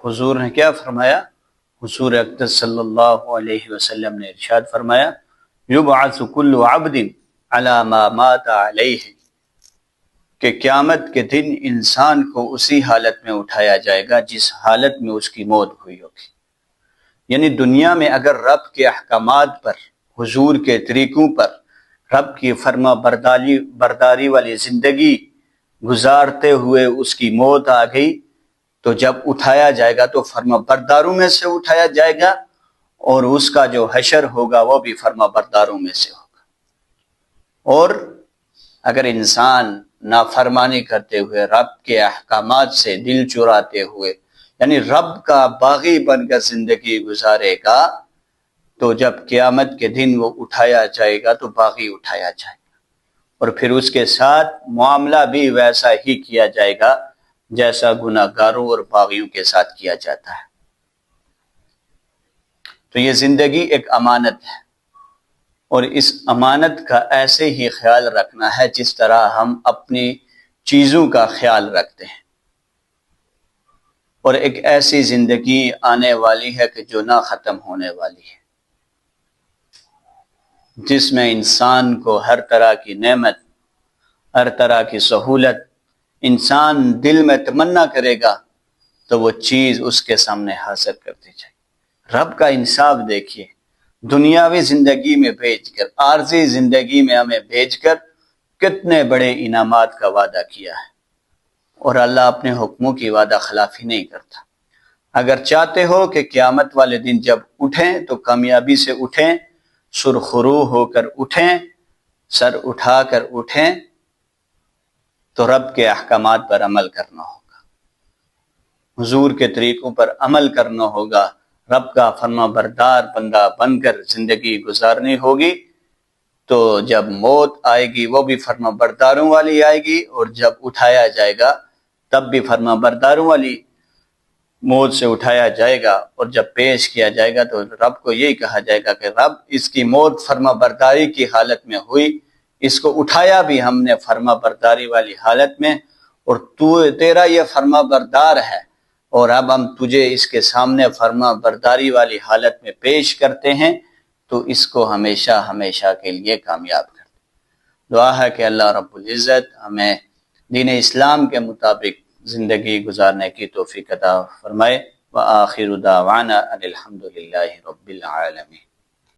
حضور نے کیا فرمایا؟ حضور اقدس صلی اللہ علیہ وسلم نے ارشاد فرمایا یبعث کل عبد علی ما مات علیہ، کہ قیامت کے دن انسان کو اسی حالت میں اٹھایا جائے گا جس حالت میں اس کی موت ہوئی ہوگی۔ یعنی دنیا میں اگر رب کے احکامات پر، حضور کے طریقوں پر، رب کی فرما برداری والی زندگی گزارتے ہوئے اس کی موت آ گئی، تو جب اٹھایا جائے گا تو فرما برداروں میں سے اٹھایا جائے گا، اور اس کا جو حشر ہوگا وہ بھی فرما برداروں میں سے ہوگا۔ اور اگر انسان نافرمانی کرتے ہوئے، رب کے احکامات سے دل چراتے ہوئے، یعنی رب کا باغی بن کر زندگی گزارے گا، تو جب قیامت کے دن وہ اٹھایا جائے گا تو باغی اٹھایا جائے گا، اور پھر اس کے ساتھ معاملہ بھی ویسا ہی کیا جائے گا جیسا گناہ گاروں اور باغیوں کے ساتھ کیا جاتا ہے۔ تو یہ زندگی ایک امانت ہے، اور اس امانت کا ایسے ہی خیال رکھنا ہے جس طرح ہم اپنی چیزوں کا خیال رکھتے ہیں۔ اور ایک ایسی زندگی آنے والی ہے کہ جو نہ ختم ہونے والی ہے، جس میں انسان کو ہر طرح کی نعمت، ہر طرح کی سہولت انسان دل میں تمنا کرے گا تو وہ چیز اس کے سامنے حاصل کر دی جائے گی۔ رب کا انصاف دیکھیے، دنیاوی زندگی میں بھیج کر، عارضی زندگی میں ہمیں بھیج کر کتنے بڑے انعامات کا وعدہ کیا ہے، اور اللہ اپنے حکموں کی وعدہ خلافی نہیں کرتا۔ اگر چاہتے ہو کہ قیامت والے دن جب اٹھیں تو کامیابی سے اٹھیں، سرخرو ہو کر اٹھیں، سر اٹھا کر اٹھیں، تو رب کے احکامات پر عمل کرنا ہوگا، حضور کے طریقوں پر عمل کرنا ہوگا، رب کا فرما بردار بندہ بن کر زندگی گزارنی ہوگی۔ تو جب موت آئے گی وہ بھی فرما برداروں والی آئے گی، اور جب اٹھایا جائے گا تب بھی فرما برداروں والی موت سے اٹھایا جائے گا، اور جب پیش کیا جائے گا تو رب کو یہی کہا جائے گا کہ رب اس کی موت فرما برداری کی حالت میں ہوئی، اس کو اٹھایا بھی ہم نے فرما برداری والی حالت میں، اور تیرا یہ فرما بردار ہے، اور اب ہم تجھے اس کے سامنے فرما برداری والی حالت میں پیش کرتے ہیں، تو اس کو ہمیشہ ہمیشہ کے لیے کامیاب کر دے۔ دعا ہے کہ اللہ رب العزت ہمیں دین اسلام کے مطابق زندگی گزارنے کی توفیق عطا فرمائے۔ وآخر دعوانا ان الحمد للہ رب العالمین۔